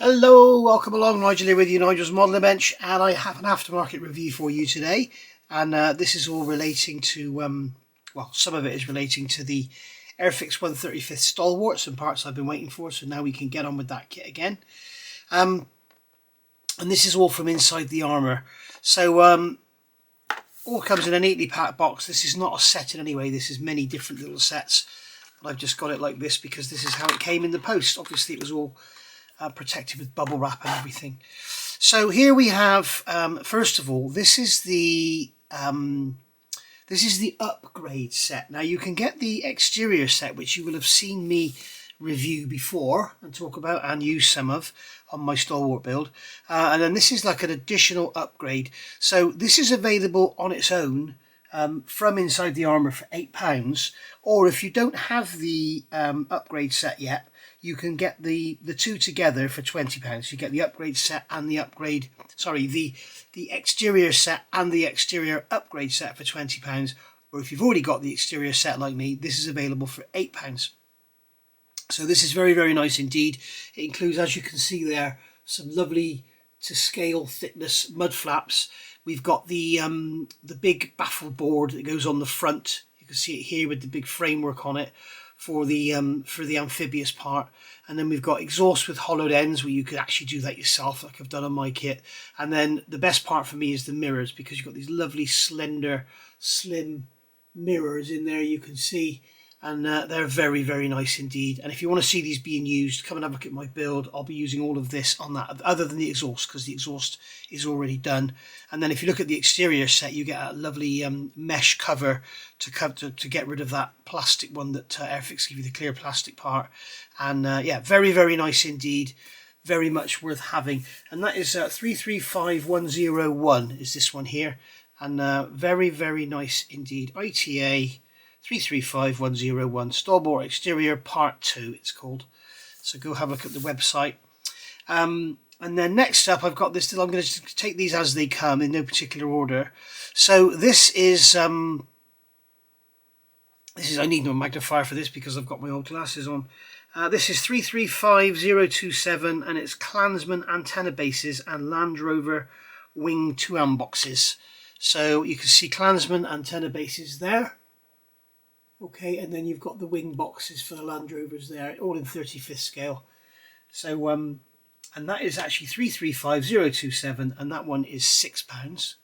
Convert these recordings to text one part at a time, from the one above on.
Hello, welcome along. Nigel here with you, Nigel's Modelling Bench, and I have an aftermarket review for you today. And this is all relating to, well, some of it is relating to the Airfix 135th Stalwart, some parts I've been waiting for, so now we can get on with that kit again. And this is all from Inside the Armour. So all comes in a neatly packed box. This is not a set in any way, this is many different little sets. But I've just got it like this because this is how it came in the post. Obviously it was all protected with bubble wrap and everything. So here we have, first of all, this is the upgrade set. Now you can get the exterior set, which you will have seen me review before and talk about and use some of on my Stalwart build. And then this is like an additional upgrade. So this is available on its own from Inside the Armour for £8, or if you don't have the upgrade set yet, you can get the two together for £20. You get the upgrade set and the upgrade, sorry, the exterior set and the exterior upgrade set for £20. Or if you've already got the exterior set like me, this is available for £8. So this is very, very nice indeed. It includes, as you can see there, some lovely to scale thickness mud flaps. We've got the big baffle board that goes on the front. You can see it here with the big framework on it for the amphibious part. And then we've got exhaust with hollowed ends where you could actually do that yourself like I've done on my kit. And then the best part for me is the mirrors, because you've got these lovely slender slim mirrors in there you can see, and they're very, very nice indeed. And if you want to see these being used, come and have a look at my build. I'll be using all of this on that, other than the exhaust, because the exhaust is already done. And then if you look at the exterior set, you get a lovely mesh cover to get rid of that plastic one that Airfix give you, the clear plastic part. And yeah, very, very nice indeed. Very much worth having. And that is 335101 is this one here. And very, very nice indeed. ITA 335101 Stalwart Exterior Part 2 it's called. So go have a look at the website. And then next up I've got this. I'm going to take these as they come in no particular order. So this is I need no magnifier for this because I've got my old glasses on. This is 335027 and it's Clansman antenna bases and Land Rover wing 2-arm boxes. So you can see Clansman antenna bases there. Okay, and then you've got the wing boxes for the Land Rovers there, all in 35th scale. So, and that is actually 335027, and that one is £6.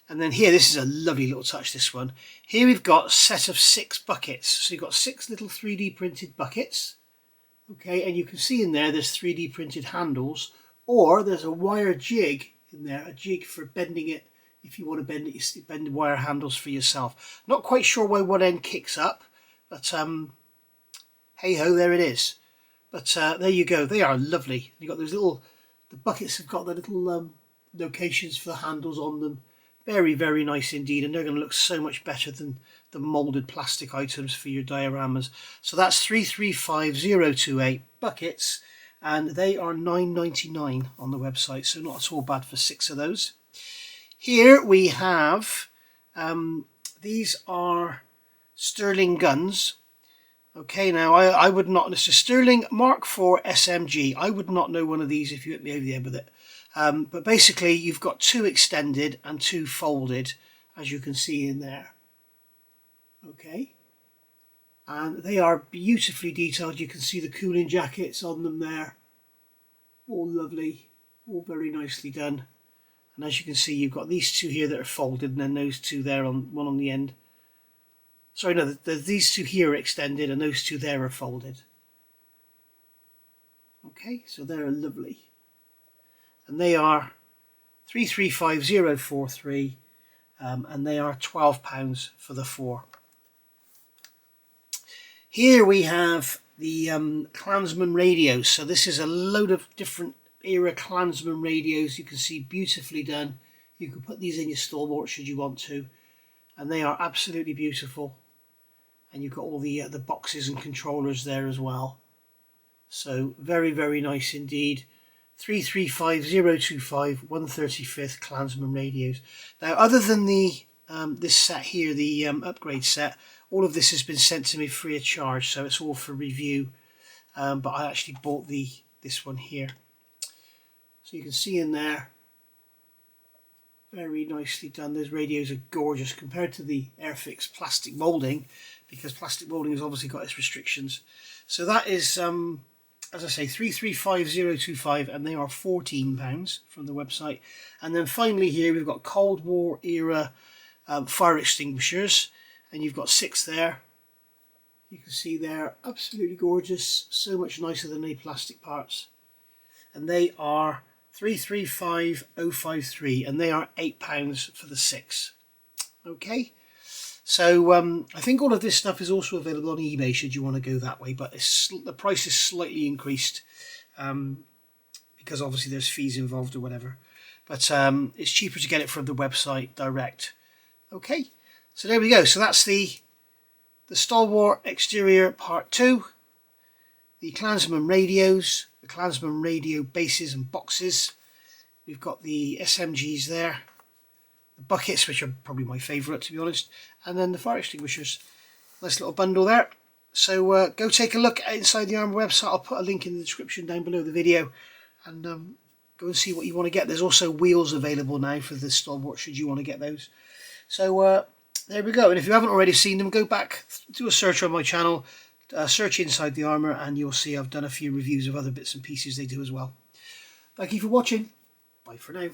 And then here, this is a lovely little touch, this one. Here we've got a set of 6 buckets. So you've got 6 little 3D printed buckets. Okay, and you can see in there, there's 3D printed handles, or there's a wire jig in there, a jig for bending it. If you want to bend it, you bend the wire handles for yourself. Not quite sure why one end kicks up, but hey ho, there it is. But there you go. They are lovely. You've got those little, the buckets have got the little locations for the handles on them. Very, very nice indeed, and they're going to look so much better than the moulded plastic items for your dioramas. So that's 335028 buckets, and they are £9.99 on the website. So not at all bad for 6 of those. Here we have, these are Sterling guns. Okay, now I would not, it's a Sterling Mark IV SMG. I would not know one of these if you hit me over the head with it. But basically you've got 2 extended and 2 folded, as you can see in there. Okay, and they are beautifully detailed. You can see the cooling jackets on them there. All lovely, all very nicely done. And as you can see, you've got these 2 here that are folded, and then those 2 there, one on the end. Sorry, no, these 2 here are extended, and those 2 there are folded. Okay, so they're lovely. And they are 335043, and they are £12 for the 4. Here we have the Clansman radios. So this is a load of different era Clansman radios. You can see beautifully done. You can put these in your Stalwart should you want to, and they are absolutely beautiful. And you've got all the boxes and controllers there as well. So very, very nice indeed. 335025 135th Clansman radios. Now, other than the this set here, the upgrade set, all of this has been sent to me free of charge, so it's all for review. But I actually bought this one here. So you can see in there, very nicely done. Those radios are gorgeous compared to the Airfix plastic moulding, because plastic moulding has obviously got its restrictions. So that is, as I say, 335025, and they are £14 from the website. And then finally here we've got Cold War era fire extinguishers, and you've got 6 there. You can see they're absolutely gorgeous, so much nicer than the plastic parts. And they are 335053, and they are £8 for the 6. Okay, so I think all of this stuff is also available on eBay should you want to go that way, but the price is slightly increased because obviously there's fees involved or whatever, but it's cheaper to get it from the website direct. Okay, so there we go. So that's the Stalwart exterior part 2, the Clansman radios, the Clansman radio bases and boxes. We've got the SMGs there, the buckets, which are probably my favourite to be honest, and then the fire extinguishers. Nice little bundle there. So go take a look at Inside the Armour website. I'll put a link in the description down below the video, and go and see what you want to get. There's also wheels available now for the Stalwart should you want to get those. So there we go. And if you haven't already seen them, go back, do a search on my channel, search Inside the Armour, and you'll see I've done a few reviews of other bits and pieces they do as well. Thank you for watching. Bye for now.